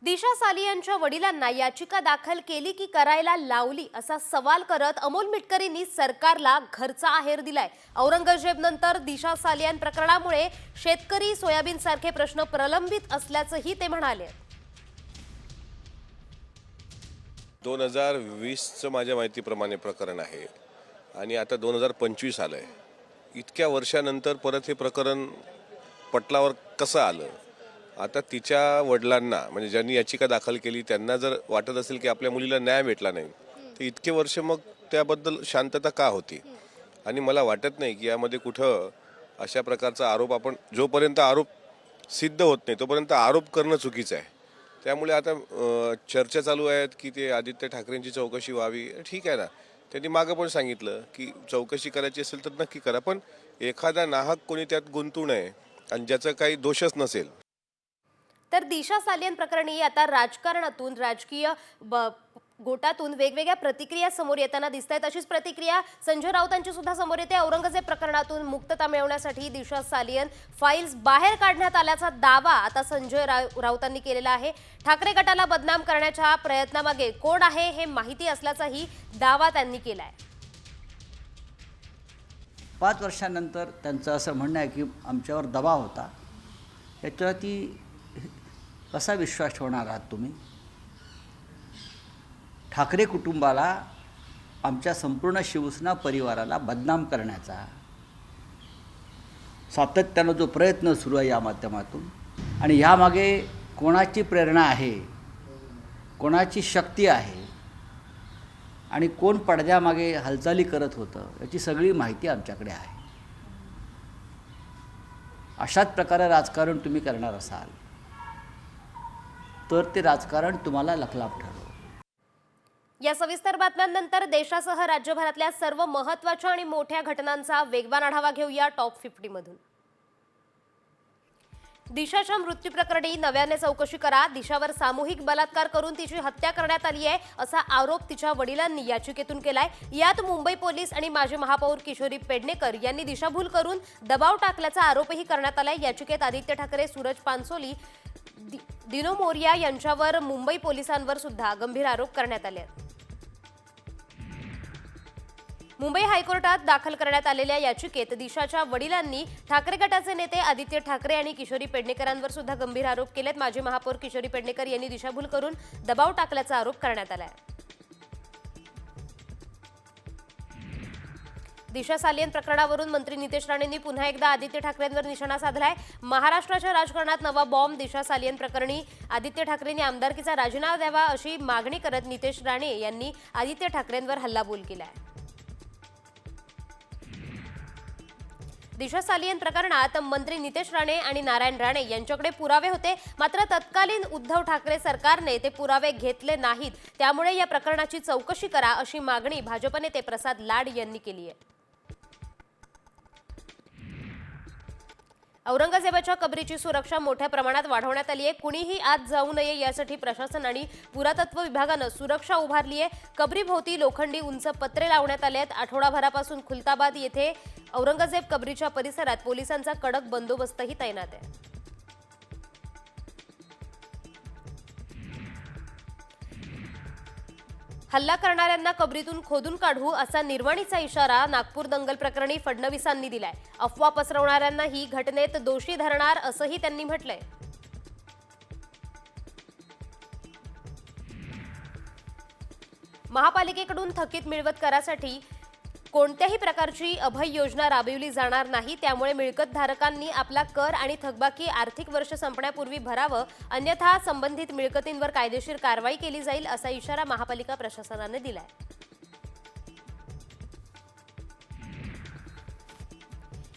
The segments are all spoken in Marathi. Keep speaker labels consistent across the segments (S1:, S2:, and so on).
S1: दिशा सालियांच्या वडिलांना याचिका दाखल केली की करायला लावली असा सवाल करत अमोल मिटकरींनी सरकारला घरचा आहेर दिलाय। औरंगजेबनंतर दिशा सालियान प्रकरणामुळे शेतकरी सोयाबीन सारखे प्रश्न प्रलंबित असल्याचंही ते म्हणाले।
S2: 2020चं माझ्या माहितीप्रमाणे प्रकरण आहे आणि आता 2025 आलंय। इतक्या वर्षानंतर परत हे प्रकरण पटलावर कसं आलं? आता तिच्या वडिलांना म्हणजे ज्यांनी याचिका दाखल केली त्यांना जर वाटत असेल की आपल्या मुलीला न्याय भेटला नाही तर इतके वर्ष मग त्याबद्दल शांतता का होती? आणि मला वाटत नाही की यामध्ये कुठं अशा प्रकारचा आरोप आपण जोपर्यंत आरोप सिद्ध होत नाही तोपर्यंत आरोप करणं चुकीचं आहे। त्यामुळे आता चर्चा चालू आहेत की ते आदित्य ठाकरेंची चौकशी व्हावी। ठीक आहे ना, त्यांनी मागं पण सांगितलं की चौकशी करायची असेल तर नक्की करा, पण एखादा नाहक कोणी त्यात गुंतू नये आणि ज्याचा काही दोषच नसेल।
S1: तर दिशा सालियन प्रकरणी आता राजकारणातून राजकीय गोटातून वेगवेगळ्या प्रतिक्रिया समोर येताना दिसतात। अशीच प्रतिक्रिया संजय राऊतांची सुद्धा समोर येते। औरंगजेब प्रकरणातून मुक्तता मिळवण्यासाठी दिशा सालियन फाईल्स बाहेर काढण्यात आल्याचा दावा आता संजय राऊतांनी केलेला आहे। ठाकरे गटाला बदनाम करण्याच्या प्रयत्नामागे कोण आहे हे माहिती असल्याचाही दावा त्यांनी केलाय।
S3: 5 वर्षांनंतर त्यांचं असं म्हणणं आहे की आमच्यावर दबाव होता, याच्यावरती कसा विश्वास ठेवणार आहात तुम्ही? ठाकरे कुटुंबाला, आमच्या संपूर्ण शिवसेना परिवाराला बदनाम करण्याचा सातत्यानं जो प्रयत्न सुरू आहे या माध्यमातून, आणि यामागे कोणाची प्रेरणा आहे, कोणाची शक्ती आहे आणि कोण पडद्यामागे हालचाली करत होतं याची सगळी माहिती आमच्याकडे आहे। अशाच प्रकारे राजकारण तुम्ही करणार असाल तर ते राजकारण तुम्हाला लखलाप ठरेल।
S1: या सविस्तर बातम्यांनंतर देशासह राज्यभरातल्या सर्व महत्त्वाच्या आणि मोठ्या घटनांचा वेगवान आढावा घेऊया टॉप 50 मधून। दिशाच्या मृत्यू प्रकरणी नव्याने चौकशी करा। दिशावर सामूहिक बलात्कार करून तिची हत्या करण्यात आली आहे असा आरोप तिच्या वडिलांनी याचिकेतून केलाय। यात मुंबई पोलीस आणि माजी महापौर किशोरी पेडणेकर यांनी दिशाभूल करून दबाव टाकल्याचा आरोपही करण्यात आलाय। याचिकेत आदित्य ठाकरे, सूरज पानसोली, दिनो मोरिया यांच्यावर मुंबई पोलिसांवर सुद्धा गंभीर आरोप करण्यात आले आहेत। मुंबई हायकोर्टात दाखल करण्यात आलेल्या याचिकेत दिशाच्या वडिलांनी ठाकरे गटाचे नेते आदित्य ठाकरे आणि किशोरी पेडणेकरांवर सुद्धा गंभीर आरोप केलेत। माजी महापौर किशोरी पेडणेकर यांनी दिशाभूल करून दबाव टाकल्याचा आरोप करण्यात आलाय। दिशा सालियन प्रकरणावरून मंत्री नितेश राणेंनी पुन्हा एकदा आदित्य ठाकरेंवर निशाणा साधलाय। महाराष्ट्राच्या राजकारणात नवा बॉम्ब। दिशा सालियन प्रकरणी आदित्य ठाकरेंनी आमदारकीचा राजीनामा द्यावा अशी मागणी करत नितेश राणे यांनी आदित्य ठाकरेंवर हल्लाबोल केलाय। दिशा सालियन प्रकरणात मंत्री नितेश राणे आणि नारायण राणे यांच्याकडे पुरावे होते, मात्र तत्कालीन उद्धव ठाकरे सरकारने ते पुरावे घेतले नाहीत। त्यामुळे या प्रकरणाची चौकशी करा अशी मागणी भाजप नेते प्रसाद लाड यांनी केली आहे। औरंगजेबाच्या कबरीची सुरक्षा मोठ्या प्रमाणात वाढवण्यात आली आहे। कुणीही आत जाऊ नये यासाठी प्रशासन आणि पुरातत्व विभागानं सुरक्षा उभारली आहे। कबरीभोवती लोखंडी उंच पत्रे लावण्यात आले आहेत। आठवडाभरापासून खुलताबाद येथे औरंगजेब कबरीच्या परिसरात पोलिसांचा कडक बंदोबस्तही तैनात आहे। हल्ला करणाऱ्यांना कबरीतून खोदून काढू असा निर्वाणीचा इशारा नागपूर दंगल प्रकरणी फडणवीसांनी दिलाय। अफवा पसरवणाऱ्यांना ही घटनेत दोषी धरणार असंही त्यांनी म्हटलंय। महापालिकेकडून थकीत मिळवत करासाठी कोणत्याही प्रकारची अभय योजना राबविली जाणार नाही। त्यामुळे मिळकतधारकांनी आपला कर आणि थकबाकी आर्थिक वर्ष संपण्यापूर्वी भरावं, अन्यथा संबंधित मिळकतींवर कायदेशीर कारवाई केली जाईल असा इशारा महापालिका प्रशासनाने दिलाय।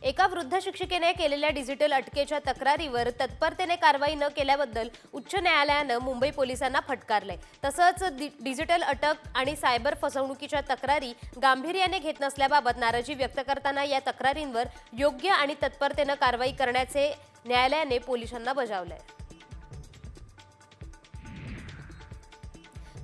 S1: एका वृद्ध शिक्षिकेने केलेल्या डिजिटल अटकेच्या तक्रारीवर तत्परतेने कारवाई न केल्याबद्दल उच्च न्यायालयानं मुंबई पोलिसांना फटकारलंय। तसंच डिजिटल अटक आणि सायबर फसवणुकीच्या तक्रारी गांभीर्याने घेत नसल्याबाबत नाराजी व्यक्त करताना या तक्रारींवर योग्य आणि तत्परतेने कारवाई करण्याचे न्यायालयाने पोलिसांना बजावलंय।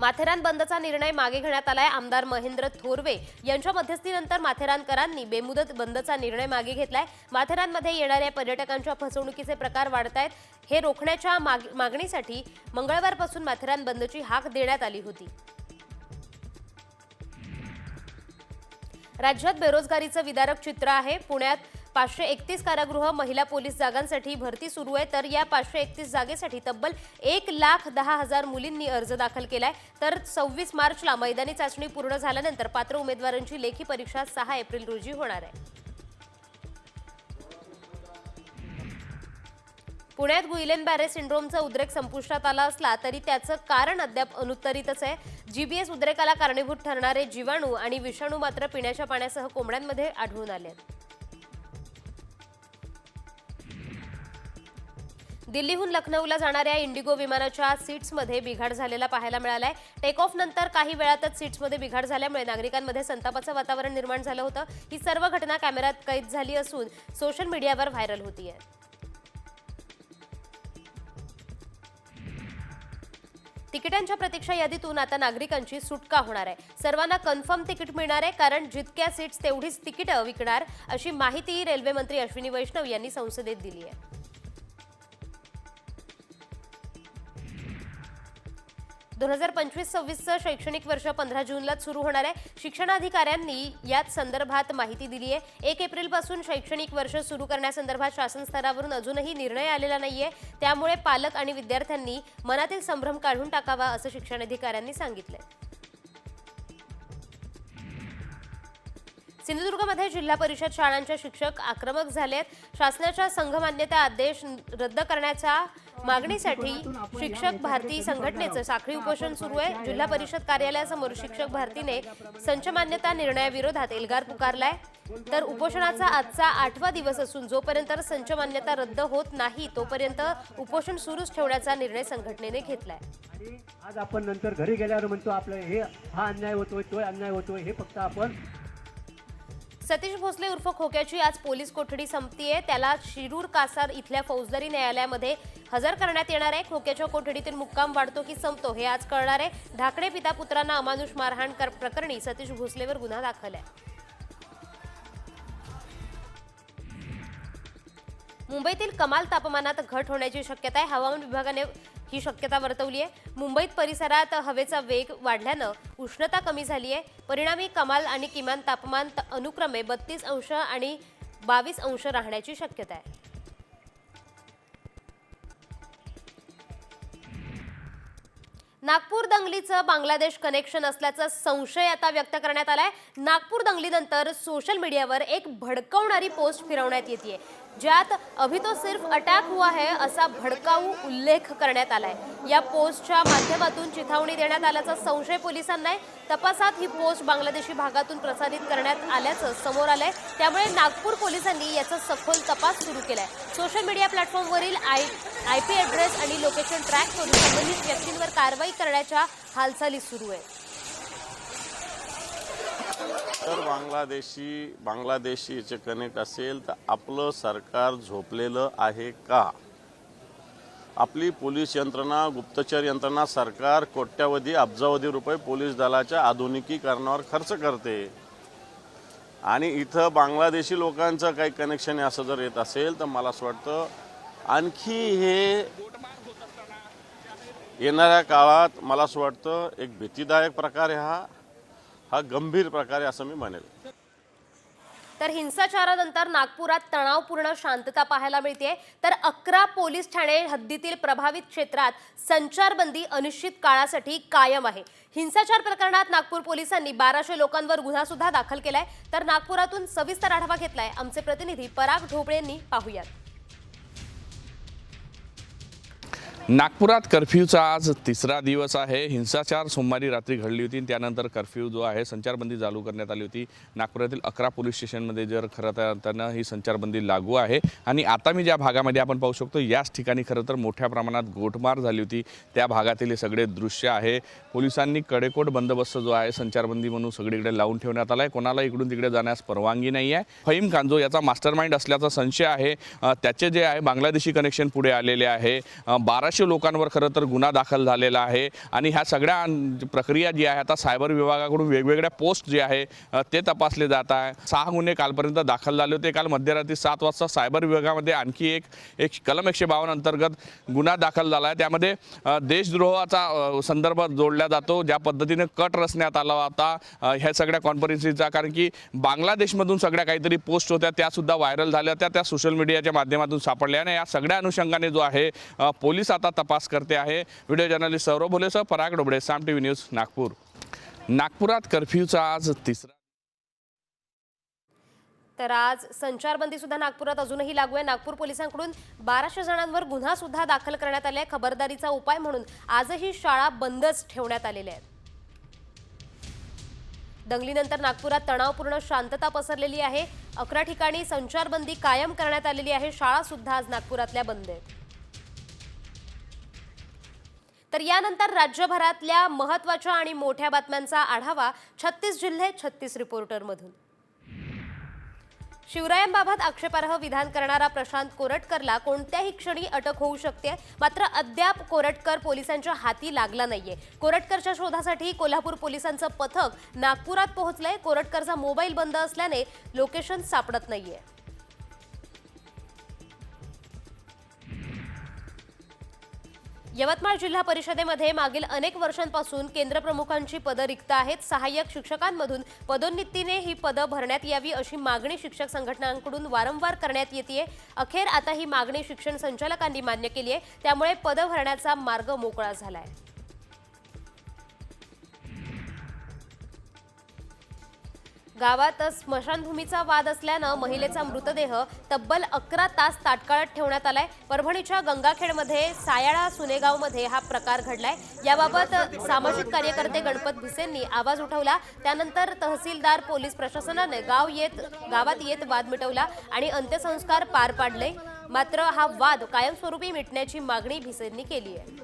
S1: माथेरान बंदचा निर्णय मागे घेण्यात आलाय. आमदार महेंद्र थोरवे यांच्या मध्यस्थीनंतर माथेरानकरांनी बेमुदत बंदचा निर्णय मागे घेतलाय. माथेरानमध्ये येणाऱ्या पर्यटकांच्या फसवणुकीचे प्रकार वाढत आहेत. हे रोखण्याच्या मागणीसाठी मंगळवारपासून माथेरान बंदची हाक देण्यात आली होती. राज्यात बेरोजगारीचं विदारक चित्र आहे. पुण्यात 531 कारागृह महिला पोलीस जागांसाठी भरती सुरू आहे. तर या 531 जागेसाठी तब्बल 1,10,000 मुलींनी अर्ज दाखल केलाय. तर 26 मार्चला मैदानी चाचणी पूर्ण झाल्यानंतर पात्र उमेदवारांची लेखी परीक्षा 6 एप्रिल रोजी होणार आहे. पुण्यात गुइलेन बॅरे सिंड्रोमचा उद्रेक संपुष्टात आला असला तरी त्याचं कारण अद्याप अनुत्तरितच आहे. जीबीएस उद्रेकाला कारणीभूत ठरणारे जीवाणू आणि विषाणू मात्र पिण्याच्या पाण्यासह कोंबड्यांमध्ये आढळून आले आहेत. दिल्लीहून लखनौला जाणाऱ्या इंडिगो विमानाच्या सीट्समध्ये बिघाड झालेला पाहायला मिळालाय. टेक ऑफ नंतर काही वेळातच सीट्समध्ये बिघाड झाल्यामुळे नागरिकांमध्ये संतापाचं वातावरण निर्माण झालं होतं. ही सर्व घटना कॅमेऱ्यात कैद झाली असून सोशल मीडियावर व्हायरल होतीये. तिकिटांच्या प्रतीक्षा यादीतून आता नागरिकांची सुटका होणार आहे. सर्वांना कन्फर्म तिकीट मिळणार आहे, कारण जितक्या सीट्स तेवढीच तिकीटं विकणार, अशी माहिती रेल्वे मंत्री अश्विनी वैष्णव यांनी संसदेत दिली आहे. दोन 2025-26चं शैक्षणिक वर्ष 15 जूनलाच सुरू होणार आहे. शिक्षणाधिकाऱ्यांनी याच संदर्भात माहिती दिली आहे. 1 एप्रिलपासून शैक्षणिक वर्ष सुरू करण्यासंदर्भात शासन स्तरावरून अजूनही निर्णय आलेला नाहीये. त्यामुळे पालक आणि विद्यार्थ्यांनी मनातील संभ्रम काढून टाकावा, असं शिक्षणाधिकाऱ्यांनी सांगितलंय. सिंधुदुर्गमध्ये जिल्हा परिषद शाळांचे शिक्षक आक्रमक झालेत. शासनाच्या संघमान्यता आदेश रद्द करण्याच्या मागणीसाठी शिक्षक भारती संघटनेचं साखळी उपोषण सुरू आहे. जिल्हा परिषद कार्यालयासमोर शिक्षक भारतीने संच मान्यता निर्णयाविरोधात एल्गार पुकारलाय. तर उपोषणाचा आजचा 8वा दिवस असून जोपर्यंत संच मान्यता रद्द होत नाही तोपर्यंत उपोषण सुरूच ठेवण्याचा निर्णय संघटनेने घेतलाय.
S4: आणि आज आपण नंतर घरी गेल्यावर म्हणतो आपलं हा अन्याय होतोय, तो अन्याय होतोय, हे फक्त आपण.
S1: सतीश भोसले उर्फ खोक्याची आज पोलीस कोठडी संपतीये. त्याला शिरूर कासार इथल्या फौजदारी न्यायालयामध्ये हजर करण्यात येणार आहे. खोक्याच्या कोठडीतील मुक्काम वाढतो की संपतो हे आज कळणार आहे. ढाकणे पिता पुत्रांना अमानुष मारहाण प्रकरणी सतीश भोसलेवर गुन्हा दाखल आहे. मुंबईतील कमाल तापमानात घट होण्याची शक्यता आहे. हवामान विभागाने ही शक्यता वर्तवली आहे. मुंबईत परिसरात हवेचा वेग वाढल्यानं उष्णता कमी झाली आहे. परिणामी कमाल आणि किमान तापमान अनुक्रमे 32 अंश आणि 22 अंश राहण्याची शक्यता आहे. नागपूर दंगलीचं बांगलादेश कनेक्शन असल्याचा संशय आता व्यक्त करण्यात आलाय. नागपूर दंगलीनंतर सोशल मीडियावर एक भडकवणारी पोस्ट फिरवण्यात येते, ज्यात अभी तो सिर्फ अटॅक हुआ है असा भडकाऊ उल्लेख करण्यात आलाय. या पोस्टच्या माध्यमातून चिथावणी देण्यात आल्याचा संशय पोलिसांना आहे. तपासात ही पोस्ट बांगलादेशी भागातून प्रसारित करण्यात आल्याचं समोर आलंय. त्यामुळे नागपूर पोलिसांनी याचा सखोल तपास सुरू केलाय. सोशल मीडिया प्लॅटफॉर्मवरील IP ॲड्रेस आणि लोकेशन ट्रॅक करून संबंधित व्यक्तींवर कारवाई करण्याच्या हालचाली सुरू आहेत.
S5: तर बांगलादेशीचे कनेक्ट असेल तर आपलं सरकार झोपलेलं आहे का? आपली पोलीस यंत्रणा, गुप्तचर यंत्रणा, सरकार कोट्यावधी अब्जावधी रुपये पोलीस दलाच्या आधुनिकीकरणावर खर्च करते आणि इथं बांगलादेशी लोकांचं काही कनेक्शन आहे असं जर येत असेल तर मला असं वाटतं आणखी हे येणाऱ्या काळात मला असं वाटतं एक भीतीदायक प्रकार आहे. हा गंभीर प्रकार आहे असं मी म्हणेल.
S1: तर हिंसाचारानंतर नागपुरात तणावपूर्ण शांतता पाहायला मिळते. तर 11 पोलीस ठाणे हद्दीतील प्रभावित क्षेत्रात संचारबंदी अनिश्चित काळासाठी कायम आहे. हिंसाचार प्रकरणात नागपूर पोलिसांनी 1200 लोकांवर गुन्हा सुद्धा दाखल केलाय. तर नागपुरातून सविस्तर आढावा घेतलाय आमचे प्रतिनिधी पराग ढोबळे यांनी. पाहूयात.
S6: नागपुरात कर्फ्यूचा आज 3रा दिवस आहे. हिंसाचार सोमवारी रात्री घडली होती. त्यानंतर कर्फ्यू जो आहे, संचारबंदी चालू करण्यात आली होती. नागपुरातील 11 पोलीस स्टेशनमध्ये जर खरं तर त्यांना ही संचारबंदी लागू आहे. आणि आता मी ज्या भागामध्ये आपण पाहू शकतो याच ठिकाणी खरं तर मोठ्या प्रमाणात गोटमार झाली होती. त्या भागातील हे सगळे दृश्य आहे. पोलिसांनी कडेकोट बंदोबस्त जो आहे संचारबंदी म्हणून सगळीकडे लावून ठेवण्यात आला आहे. कोणाला इकडून तिकडे जाण्यास परवानगी नाही आहे. फहीम खान जो याचा मास्टरमाइंड असल्याचा संशय आहे, त्याचे जे आहे बांगलादेशी कनेक्शन पुढे आलेले आहे. 1200 1200 लोकांवर खरं तर गुन्हा दाखल झालेला आहे आणि ह्या सगळ्या प्रक्रिया जी आहे आता सायबर विभागाकडून वेगवेगळ्या पोस्ट जे आहे ते तपासले जात आहे. 6 गुन्हे कालपर्यंत दाखल झाले होते. काल मध्यरात्री 7 वाजता सायबर विभागामध्ये आणखी एक कलम 152 अंतर्गत गुन्हा दाखल झाला आहे. त्यामध्ये देशद्रोहाचा संदर्भ जोडला जातो. ज्या पद्धतीने कट रचण्यात आला होता ह्या सगळ्या कॉन्फरन्सीचा, कारण की बांगलादेशमधून सगळ्या काहीतरी पोस्ट होत्या त्यासुद्धा व्हायरल झाल्या होत्या, त्या सोशल मीडियाच्या माध्यमातून सापडल्या आणि या सगळ्या अनुषंगाने जो आहे पोलीस आता तपास करते आहे. व्हिडिओ जर्नलिस्ट सौरभ भोलेसह पराग डोबळे, साम टीव्ही न्यूज, नागपूर. नागपुरात कर्फ्यूचा आज तिसरा.
S1: तर आज संचारबंदी सुद्धा नागपुरात अजूनही लागू आहे. नागपूर पोलिसांकडून 1200 जणांवर गुन्हा सुद्धा दाखल करण्यात आला आहे. खबरदारीचा उपाय म्हणून आजही शाळा बंदच ठेवण्यात आलेल्या आहेत. दंगलीनंतर नागपुरात तणावपूर्ण शांतता पसरलेली आहे. 11 ठिकाणी संचारबंदी कायम करण्यात आलेली आहे. शाळा सुद्धा आज नागपुरातल्या बंद आहेत. तर यानंतर राज्यभरातल्या महत्त्वाच्या आणि मोठ्या बातम्यांचा आढावा 36 जिल्हे 36 रिपोर्टरमधून. शिवरायांबाबत आक्षेपार्ह विधान करणारा प्रशांत कोरटकरला कोणत्याही क्षणी अटक होऊ शकते. मात्र अद्याप कोरटकर पोलिसांच्या हाती लागला नाहीये. कोरटकरच्या शोधासाठी कोल्हापूर पोलिसांचं पथक नागपुरात पोहोचलंय. कोरटकरचा मोबाईल बंद असल्याने लोकेशन सापडत नाहीये. यवतमाळ जिल्हा परिषदेमध्ये मागील अनेक वर्षांपासून केंद्रप्रमुखांची पदं रिक्त आहेत. सहाय्यक शिक्षकांमधून पदोन्नतीने ही पदं भरण्यात यावी अशी मागणी शिक्षक संघटनांकडून वारंवार करण्यात येते. अखेर आता ही मागणी शिक्षण संचालकांनी मान्य केली आहे. त्यामुळे पदं भरण्याचा मार्ग मोकळा झालाय. गावात स्मशानभूमीचा वाद असल्यानं महिलेचा मृतदेह तब्बल 11 तास ताटकळत ठेवण्यात आलाय. परभणीच्या गंगाखेडमध्ये सायाळा सुनेगावमध्ये हा प्रकार घडलाय. याबाबत सामाजिक कार्यकर्ते गणपत भिसेंनी आवाज उठवला. त्यानंतर तहसीलदार, पोलीस प्रशासनाने गावात येत वाद मिटवला आणि अंत्यसंस्कार पार पाडले. मात्र हा वाद कायमस्वरूपी मिटण्याची मागणी भिसेंनी केली आहे.